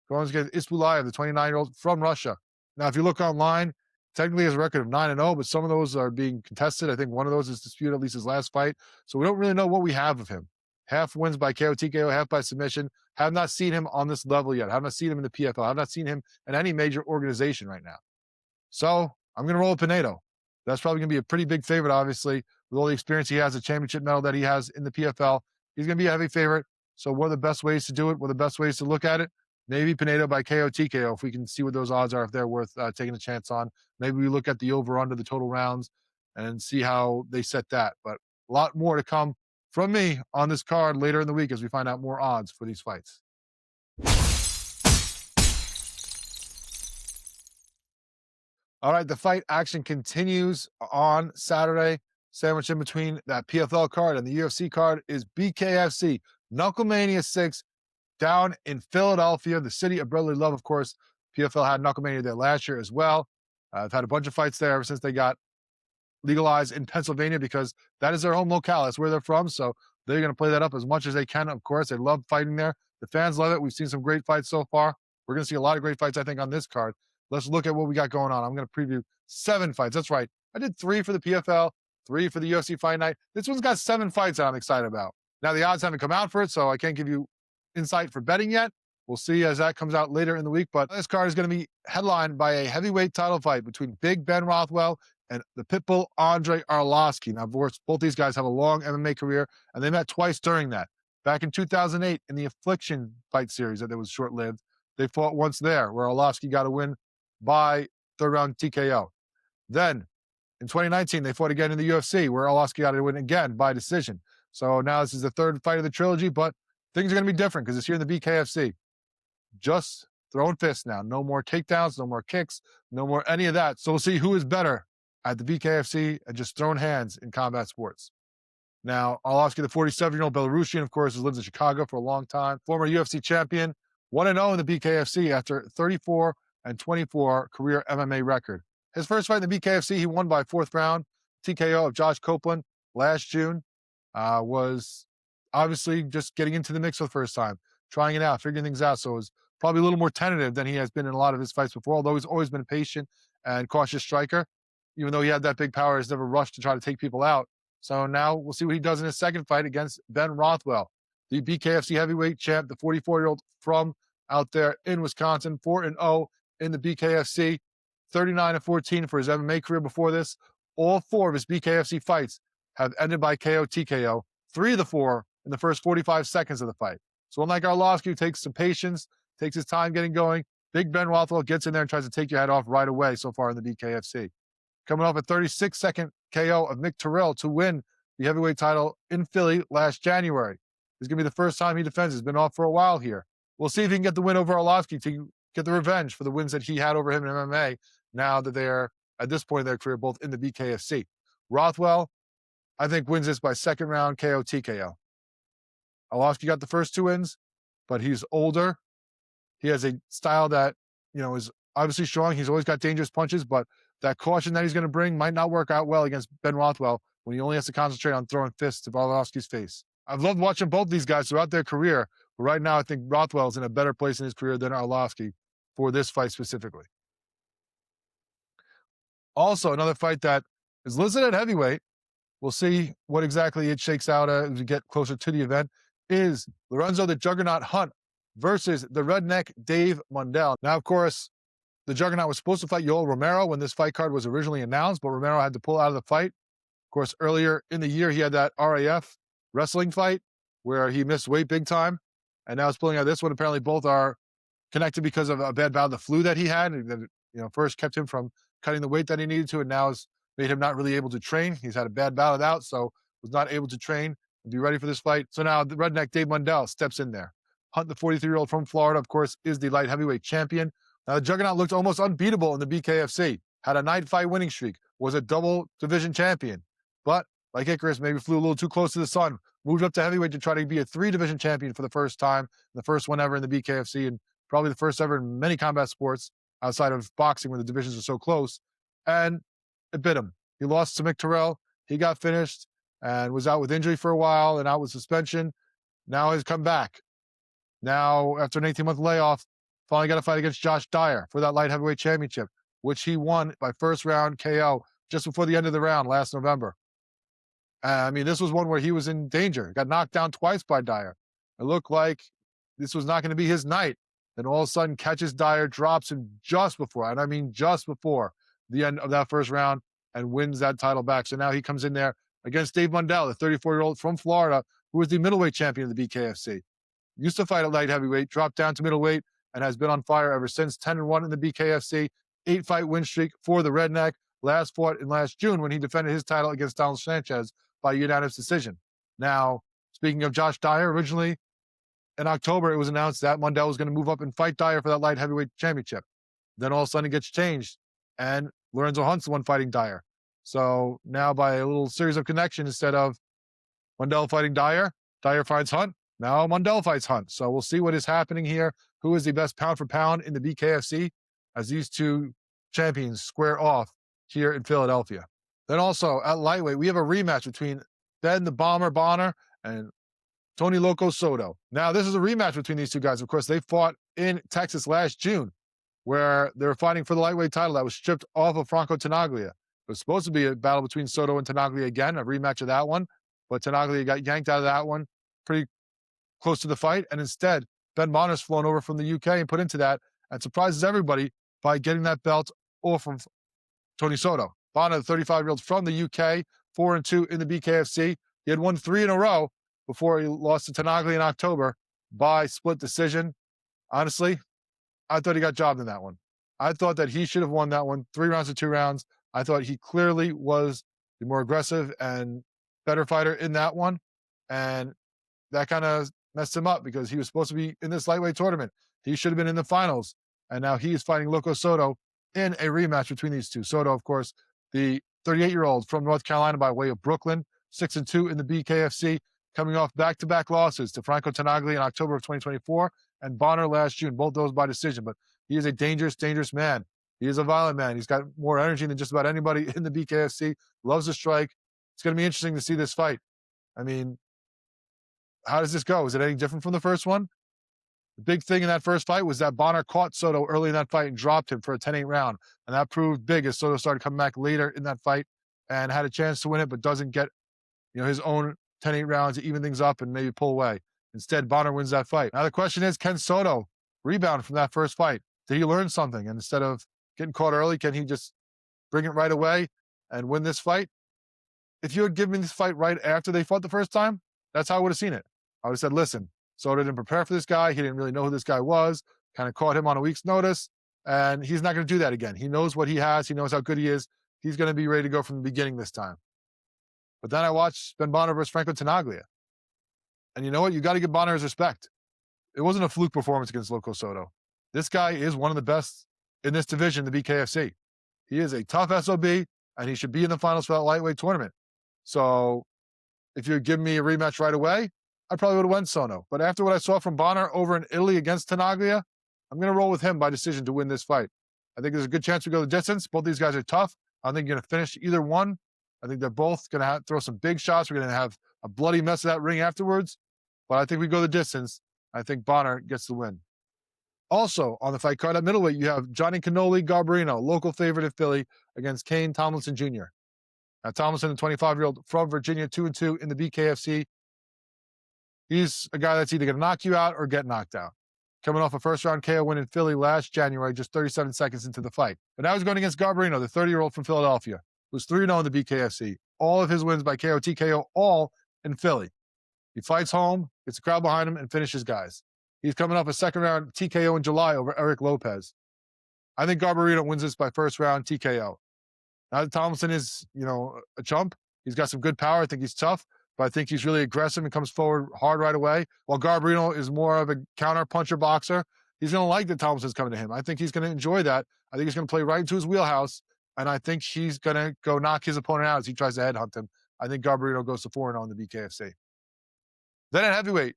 Going against Isbulayev, the 29-year-old from Russia. Now, if you look online, technically has a record of 9-0, but some of those are being contested. I think one of those is disputed, at least his last fight. So we don't really know what we have of him. Half wins by KO TKO, half by submission. Have not seen him on this level yet. Have not seen him in the PFL. Have not seen him in any major organization right now. So I'm going to roll with Pinedo. That's probably going to be a pretty big favorite, obviously, with all the experience he has, the championship medal that he has in the PFL. He's going to be a heavy favorite. So what are the best ways to do it? What are the best ways to look at it? Maybe Pinedo by KO TKO, if we can see what those odds are, if they're worth taking a chance on. Maybe we look at the over-under, the total rounds, and see how they set that. But a lot more to come from me on this card later in the week as we find out more odds for these fights. All right, the fight action continues on Saturday. Sandwiched in between that PFL card and the UFC card is BKFC Knucklemania 6 down in Philadelphia, the city of brotherly love, of course. PFL had Knucklemania there last year as well. I've had a bunch of fights there ever since they got legalized in Pennsylvania because that is their home locale. That's where they're from. So they're going to play that up as much as they can, of course. They love fighting there. The fans love it. We've seen some great fights so far. We're going to see a lot of great fights, I think, on this card. Let's look at what we got going on. I'm going to preview 7 fights. That's right. I did 3 for the PFL, 3 for the UFC Fight Night. This one's got 7 fights that I'm excited about. Now, the odds haven't come out for it, so I can't give you insight for betting yet. We'll see as that comes out later in the week. But this card is going to be headlined by a heavyweight title fight between Big Ben Rothwell and the Pitbull Andre Arlovski. Now, of course, both these guys have a long MMA career, and they met twice during that. Back in 2008, in the Affliction fight series that was short-lived, they fought once there, where Arlovski got a win by third-round TKO. Then, in 2019, they fought again in the UFC, where Arlovski got a win again by decision. So now this is the third fight of the trilogy, but things are going to be different because it's here in the BKFC. Just throwing fists now. No more takedowns, no more kicks, no more any of that. So we'll see who is better at the BKFC and just throwing hands in combat sports. Now, Arlovski, the 47-year-old Belarusian, of course, has lived in Chicago for a long time. Former UFC champion, 1-0 in the BKFC after 34-24 career MMA record. His first fight in the BKFC, he won by fourth round TKO of Josh Copeland last June. Was obviously just getting into the mix for the first time, trying it out, figuring things out. So it was probably a little more tentative than he has been in a lot of his fights before, although he's always been a patient and cautious striker. Even though he had that big power, he's never rushed to try to take people out. So now we'll see what he does in his second fight against Ben Rothwell, the BKFC heavyweight champ, the 44-year-old from out there in Wisconsin, 4-0 in the BKFC, 39-14 for his MMA career before this. All four of his BKFC fights have ended by KO TKO, 3 of the 4 in the first 45 seconds of the fight. So unlike Arlovski, who takes some patience, takes his time getting going, Big Ben Rothwell gets in there and tries to take your head off right away so far in the BKFC. Coming off a 36-second KO of Mick Terrell to win the heavyweight title in Philly last January. This is going to be the first time he defends. He's been off for a while here. We'll see if he can get the win over Arlovski to get the revenge for the wins that he had over him in MMA now that they're, at this point in their career, both in the BKFC. Rothwell, I think, wins this by second round KO TKO. Arlovski got the first 2 wins, but he's older. He has a style that, is obviously strong. He's always got dangerous punches, but that caution that he's going to bring might not work out well against Ben Rothwell when he only has to concentrate on throwing fists to Arlovski's face. I've loved watching both these guys throughout their career, but right now I think Rothwell's in a better place in his career than Arlovski for this fight specifically. Also, another fight that is listed at heavyweight, we'll see what exactly it shakes out as we get closer to the event, is Lorenzo the Juggernaut Hunt versus the Redneck Dave Mundell. Now, of course, the Juggernaut was supposed to fight Yoel Romero when this fight card was originally announced, but Romero had to pull out of the fight. Of course, earlier in the year, he had that RAF wrestling fight where he missed weight big time, and now he's pulling out this one. Apparently, both are connected because of a bad bout of the flu that he had, and that first kept him from cutting the weight that he needed to, and now has made him not really able to train. He's had a bad bout of that, so was not able to train and be ready for this fight. So now the Redneck Dave Mundell steps in there. Hunt, the 43-year-old from Florida, of course, is the light heavyweight champion. Now, the Juggernaut looked almost unbeatable in the BKFC, had a 9-fight winning streak, was a double division champion. But, like Icarus, maybe flew a little too close to the sun, moved up to heavyweight to try to be a 3-division champion for the first time, the first one ever in the BKFC, and probably the first ever in many combat sports outside of boxing where the divisions are so close. And it bit him. He lost to Mick Terrell. He got finished and was out with injury for a while and out with suspension. Now he's come back. Now, after an 18-month layoff, finally got a fight against Josh Dyer for that light heavyweight championship, which he won by first round KO just before the end of the round last November. This was one where he was in danger. Got knocked down twice by Dyer. It looked like this was not going to be his night. Then all of a sudden catches Dyer, drops him just before, and I mean just before the end of that first round, and wins that title back. So now he comes in there against Dave Mundell, the 34-year-old from Florida, who was the middleweight champion of the BKFC. Used to fight at light heavyweight, dropped down to middleweight, and has been on fire ever since. 10-1 in the BKFC, 8-fight win streak for the Redneck. Last fought in last June when he defended his title against Donald Sanchez by unanimous decision. Now, speaking of Josh Dyer, originally in October, it was announced that Mundell was going to move up and fight Dyer for that light heavyweight championship. Then all of a sudden it gets changed, and Lorenzo Hunt's the one fighting Dyer. So now by a little series of connections, instead of Mundell fighting Dyer, Dyer fights Hunt. Now Mundell fights Hunt. So we'll see what is happening here. Who is the best pound for pound in the BKFC as these two champions square off here in Philadelphia. Then also at lightweight, we have a rematch between Ben the Bomber Bonner and Tony Loco Soto. Now, this is a rematch between these two guys. Of course, they fought in Texas last June, where they were fighting for the lightweight title that was stripped off of Franco Tenaglia. It was supposed to be a battle between Soto and Tenaglia again, a rematch of that one, but Tenaglia got yanked out of that one pretty close to the fight, and instead, Ben Bonner's flown over from the UK and put into that and surprises everybody by getting that belt off from Tony Soto. Bonner, the 35-year-old from the UK, 4-2 in the BKFC. He had won 3 in a row before he lost to Tenaglia in October by split decision. Honestly, I thought he got jobbed in that one. I thought that he should have won that one 3 rounds to 2 rounds. I thought he clearly was the more aggressive and better fighter in that one. And that kind of messed him up because he was supposed to be in this lightweight tournament. He should have been in the finals. And now he is fighting Loco Soto in a rematch between these two. Soto, of course, the 38-year-old from North Carolina by way of Brooklyn, 6-2 in the BKFC, coming off back-to-back losses to Franco Tenaglia in October of 2024 and Bonner last June, both those by decision. But he is a dangerous, dangerous man. He is a violent man. He's got more energy than just about anybody in the BKFC, loves to strike. It's going to be interesting to see this fight. I mean, how does this go? Is it any different from the first one? The big thing in that first fight was that Bonner caught Soto early in that fight and dropped him for a 10-8 round. And that proved big as Soto started coming back later in that fight and had a chance to win it, but doesn't get, his own 10-8 rounds to even things up and maybe pull away. Instead, Bonner wins that fight. Now the question is, can Soto rebound from that first fight? Did he learn something? And instead of getting caught early, can he just bring it right away and win this fight? If you had given me this fight right after they fought the first time, that's how I would have seen it. I would have said, listen, Soto didn't prepare for this guy. He didn't really know who this guy was, kind of caught him on a week's notice, and he's not going to do that again. He knows what he has. He knows how good he is. He's going to be ready to go from the beginning this time. But then I watched Ben Bonner versus Franco Tenaglia. And you know what? You got to give Bonner his respect. It wasn't a fluke performance against Loco Soto. This guy is one of the best in this division, the BKFC. He is a tough SOB, and he should be in the finals for that lightweight tournament. So if you give me a rematch right away, I probably would have went Soto. But after what I saw from Bonner over in Italy against Tenaglia, I'm going to roll with him by decision to win this fight. I think there's a good chance we go the distance. Both these guys are tough. I don't think you're going to finish either one. I think they're both going to throw some big shots. We're going to have a bloody mess of that ring afterwards. But I think we go the distance. I think Bonner gets the win. Also, on the fight card at middleweight, you have Johnny Cannoli Garbarino, local favorite in Philly, against Kane Tomlinson Jr. Now, Tomlinson, the 25-year-old from Virginia, 2-2 in the BKFC. He's a guy that's either going to knock you out or get knocked out. Coming off a first-round KO win in Philly last January, just 37 seconds into the fight. But now he's going against Garbarino, the 30-year-old from Philadelphia, who's 3-0 in the BKFC. All of his wins by KO, TKO, all in Philly. He fights home, gets a crowd behind him, and finishes guys. He's coming off a second-round TKO in July over Eric Lopez. I think Garbarino wins this by first-round TKO. Now that Tomlinson is, a chump, he's got some good power. I think he's tough, but I think he's really aggressive and comes forward hard right away. While Garbarino is more of a counter-puncher boxer, he's going to like that Tomlinson's coming to him. I think he's going to enjoy that. I think he's going to play right into his wheelhouse, and I think he's going to go knock his opponent out as he tries to headhunt him. I think Garbarino goes to 4-0 in the BKFC. Then at heavyweight,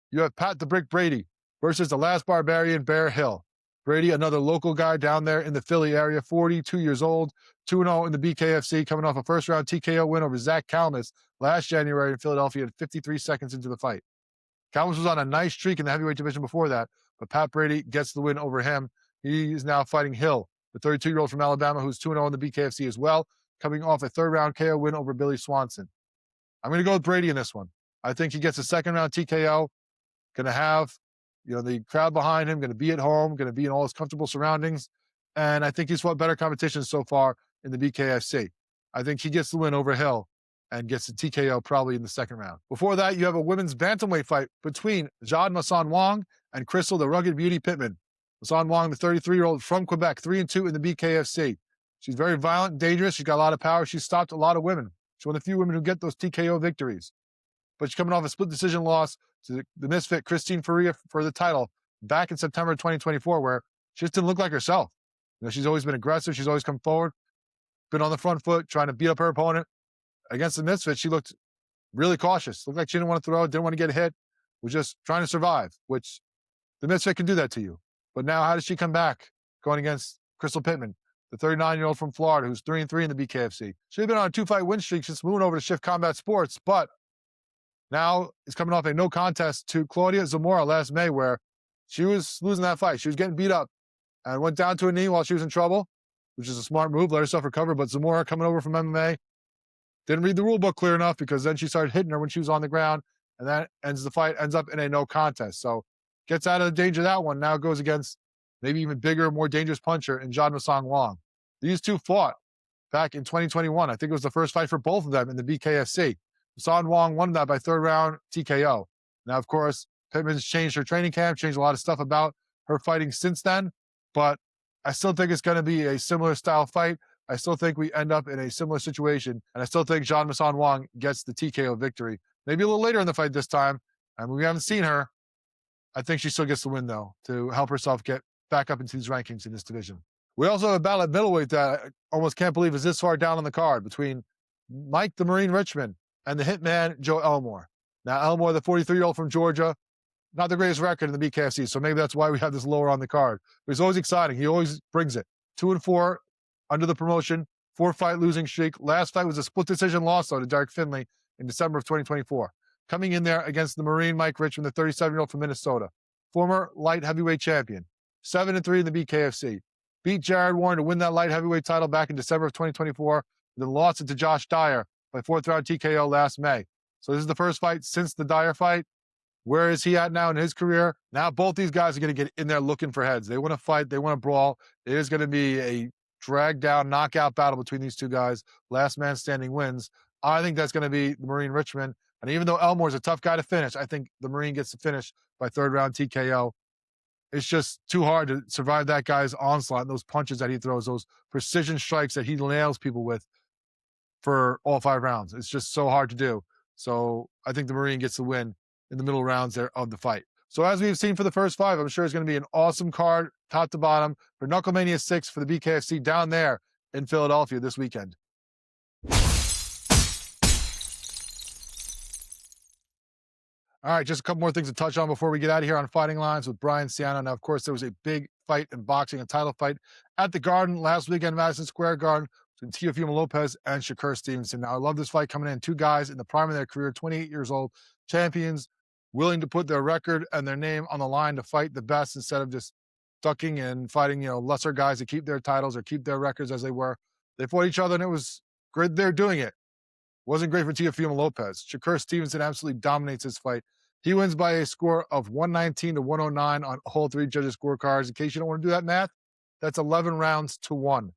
you have Pat the Brick Brady versus the last barbarian, Bear Hill. Brady, another local guy down there in the Philly area, 42 years old, 2-0 in the BKFC, coming off a first-round TKO win over Zach Kalmus last January in Philadelphia at 53 seconds into the fight. Kalmus was on a nice streak in the heavyweight division before that, but Pat Brady gets the win over him. He is now fighting Hill, the 32-year-old from Alabama, who's 2-0 in the BKFC as well, coming off a third-round KO win over Billy Swanson. I'm going to go with Brady in this one. I think he gets a second-round TKO, going to have the crowd behind him, going to be at home, going to be in all his comfortable surroundings. And I think he's fought better competition so far in the BKFC. I think he gets the win over Hill and gets the TKO probably in the second round. Before that, you have a women's bantamweight fight between Jade Masan Wong and Crystal, the rugged beauty Pittman. Masan Wong, the 33-year-old from Quebec, 3-2 in the BKFC. She's very violent and dangerous. She's got a lot of power. She's stopped a lot of women. She's one of the few women who get those TKO victories. But she's coming off a split decision loss to the misfit Christine Faria for the title back in September 2024, where she just didn't look like herself. She's always been aggressive. She's always come forward, been on the front foot, trying to beat up her opponent. Against the misfit, she looked really cautious. Looked like she didn't want to throw, didn't want to get hit, was just trying to survive, which the misfit can do that to you. But now how does she come back going against Crystal Pittman, the 39-year-old from Florida, who's 3-3 in the BKFC? She's been on a 2-fight win streak since moving over to Shift Combat Sports, but now is coming off a no contest to Claudia Zamora last May, where she was losing that fight. She was getting beat up and went down to a knee while she was in trouble, which is a smart move, let herself recover. But Zamora, coming over from MMA, didn't read the rule book clear enough, because then she started hitting her when she was on the ground, and that ends up in a no contest. So gets out of the danger of that one. Now goes against maybe even bigger, more dangerous puncher in Jade Masan Wong. These two fought back in 2021. I think it was the first fight for both of them in the BKFC. Son Wong won that by third round TKO. Now, of course, Pittman's changed her training camp, changed a lot of stuff about her fighting since then, but I still think it's going to be a similar style fight. I still think we end up in a similar situation, and I still think Jean Masson Wong gets the TKO victory. Maybe a little later in the fight this time, and we haven't seen her. I think she still gets the win, though, to help herself get back up into these rankings in this division. We also have a battle at middleweight that I almost can't believe is this far down on the card between Mike the Marine Richmond and the hitman Joe Elmore. Now, Elmore, the 43-year-old from Georgia, not the greatest record in the BKFC, so maybe that's why we have this lower on the card. But he's always exciting. He always brings it. 2-4 under the promotion, 4-fight losing streak. Last fight was a split decision loss, though, to Derek Finley in December of 2024. Coming in there against the Marine Mike Richmond, the 37-year-old from Minnesota, former light heavyweight champion, 7-3 in the BKFC. Beat Jared Warren to win that light heavyweight title back in December of 2024, then lost it to Josh Dyer by fourth round TKO last May. So this is the first fight since the Dyer fight. Where is he at now in his career? Now both these guys are going to get in there looking for heads. They want to fight. They want to brawl. It is going to be a drag-down, knockout battle between these two guys. Last man standing wins. I think that's going to be the Marine Richmond. And even though Elmore's a tough guy to finish, I think the Marine gets to finish by third round TKO. It's just too hard to survive that guy's onslaught and those punches that he throws, those precision strikes that he nails people with for all 5 rounds. It's just so hard to do. So I think the Marine gets the win in the middle rounds there of the fight. So as we've seen for the first 5, I'm sure it's going to be an awesome card, top to bottom, for Knucklemania 6 for the BKFC down there in Philadelphia this weekend. All right, just a couple more things to touch on before we get out of here on Fighting Lines with Brian Ciano. Now, of course, there was a big fight in boxing, a title fight at the Garden last weekend, Madison Square Garden, between Teofimo Lopez and Shakur Stevenson. Now, I love this fight coming in. 2 guys in the prime of their career, 28 years old, champions, willing to put their record and their name on the line to fight the best instead of just ducking and fighting, lesser guys to keep their titles or keep their records as they were. They fought each other, and it was great. They're doing it. Wasn't great for Teofimo Lopez. Shakur Stevenson absolutely dominates this fight. He wins by a score of 119 to 109 on all 3 judges' scorecards. In case you don't want to do that math, that's 11 rounds to 1.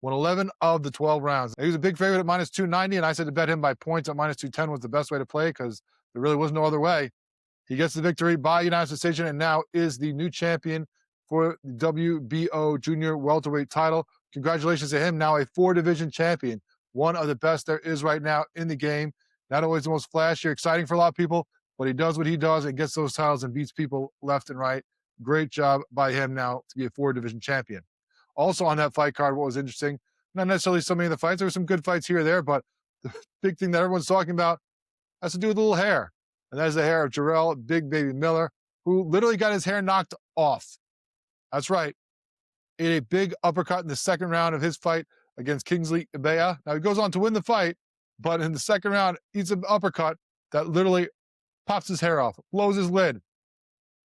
Won 11 of the 12 rounds. He was a big favorite at minus 290, and I said to bet him by points at minus 210 was the best way to play because there really was no other way. He gets the victory by unanimous decision and now is the new champion for the WBO junior welterweight title. Congratulations to him, now a 4-division champion, one of the best there is right now in the game. Not always the most flashy or exciting for a lot of people, but he does what he does and gets those titles and beats people left and right. Great job by him now to be a 4-division champion. Also on that fight card, what was interesting, not necessarily so many of the fights, there were some good fights here or there, but the big thing that everyone's talking about has to do with a little hair. And that is the hair of Jarrell Big Baby Miller, who literally got his hair knocked off. That's right. In a big uppercut in the second round of his fight against Kingsley Ibea. Now, he goes on to win the fight, but in the second round, eats an uppercut that literally pops his hair off, blows his lid.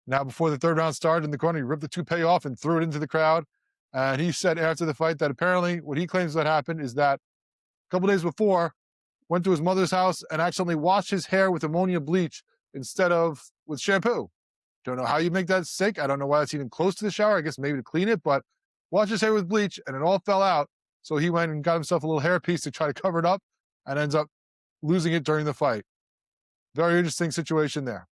Now, before the third round started in the corner, he ripped the toupee off and threw it into the crowd. And he said after the fight that apparently what he claims that happened is that a couple days before, went to his mother's house and accidentally washed his hair with ammonia bleach instead of with shampoo. Don't know how you make that sick. I don't know why it's even close to the shower. I guess maybe to clean it, but washed his hair with bleach and it all fell out. So he went and got himself a little hair piece to try to cover it up and ends up losing it during the fight. Very interesting situation there.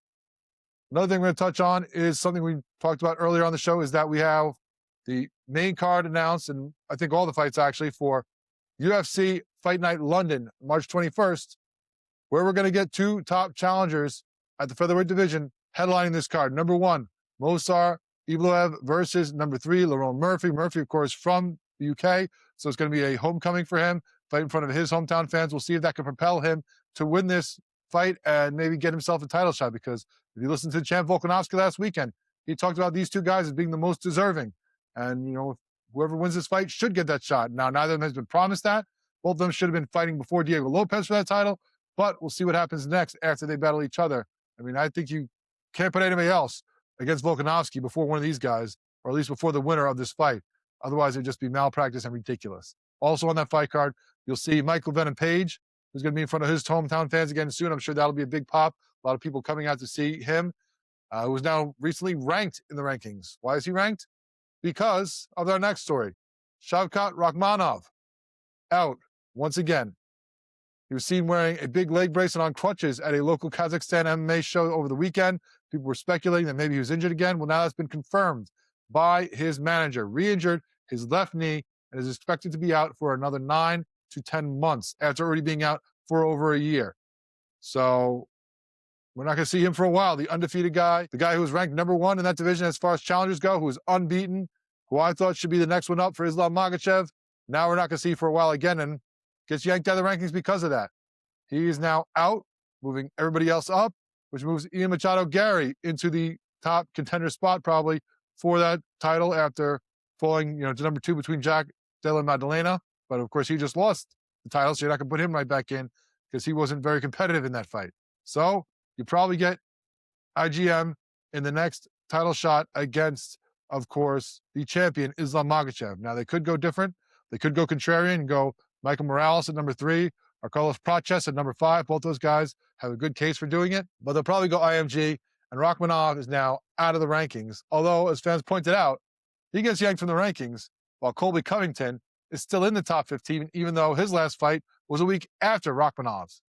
Another thing we're going to touch on is something we talked about earlier on the show is that we have the main card announced, and I think all the fights actually, for UFC Fight Night London, March 21st, where we're going to get 2 top challengers at the featherweight division headlining this card. Number 1, Movsar Evloev versus number 3, Lerone Murphy. Murphy, of course, from the UK, so it's going to be a homecoming for him, fight in front of his hometown fans. We'll see if that can propel him to win this fight and maybe get himself a title shot, because if you listen to Champ Volkanovski last weekend, he talked about these 2 guys as being the most deserving. And, whoever wins this fight should get that shot. Now, neither of them has been promised that. Both of them should have been fighting before Diego Lopez for that title, but we'll see what happens next after they battle each other. I mean, I think you can't put anybody else against Volkanovski before one of these guys, or at least before the winner of this fight. Otherwise, it'd just be malpractice and ridiculous. Also on that fight card, you'll see Michael Venom Page, who's going to be in front of his hometown fans again soon. I'm sure that'll be a big pop. A lot of people coming out to see him, who's now recently ranked in the rankings. Why is he ranked? Because of our next story. Shavkat Rakhmonov out once again. He was seen wearing a big leg brace and on crutches at a local Kazakhstan MMA show over the weekend. People were speculating that maybe he was injured again. Well, now that's been confirmed by his manager. Re-injured his left knee and is expected to be out for another 9 to 10 months after already being out for over a year. So we're not going to see him for a while. The undefeated guy, the guy who was ranked #1 in that division as far as challengers go, who was unbeaten, who I thought should be the next one up for Islam Makhachev. Now we're not going to see for a while again and gets yanked out of the rankings because of that. He is now out, moving everybody else up, which moves Ian Machado Gary into the top contender spot probably for that title after falling, to #2 between Jack Della Maddalena. But of course, he just lost the title, so you're not going to put him right back in because he wasn't very competitive in that fight. So you probably get IGM in the next title shot against, of course, the champion, Islam Makhachev. Now, they could go different. They could go contrarian and go Michael Morales at #3 or Carlos Prates at #5. Both those guys have a good case for doing it, but they'll probably go IMG. And Rachmanov is now out of the rankings. Although, as fans pointed out, he gets yanked from the rankings while Colby Covington is still in the top 15, even though his last fight was a week after Rachmanov's.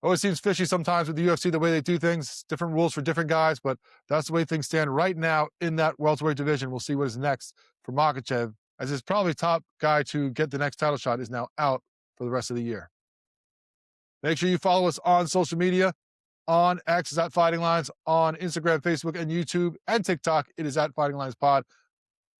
Always seems fishy sometimes with the UFC, the way they do things, different rules for different guys, but that's the way things stand right now in that welterweight division. We'll see what is next for Makhachev, as his probably top guy to get the next title shot is now out for the rest of the year. Make sure you follow us on social media. On X is at Fighting Lines, on Instagram, Facebook, and YouTube, and TikTok, it is at Fighting Lines Pod.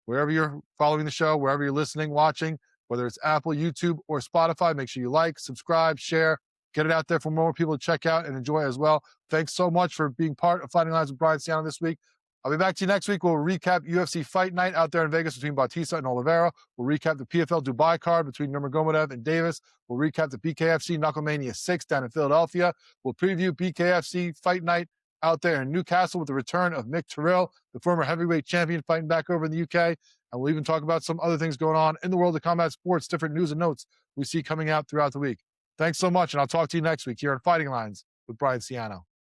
Wherever you're following the show, wherever you're listening, watching, whether it's Apple, YouTube, or Spotify, make sure you like, subscribe, share, get it out there for more people to check out and enjoy as well. Thanks so much for being part of Fighting Lines with Brian Ciano this week. I'll be back to you next week. We'll recap UFC Fight Night out there in Vegas between Bautista and Oliveria. We'll recap the PFL Dubai card between Nurmagomedov and Davis. We'll recap the BKFC Knucklemania 6 down in Philadelphia. We'll preview BKFC Fight Night out there in Newcastle with the return of Mick Terrell, the former heavyweight champion, fighting back over in the UK. And we'll even talk about some other things going on in the world of combat sports, different news and notes we see coming out throughout the week. Thanks so much, and I'll talk to you next week here on Fighting Lines with Brian Ciano.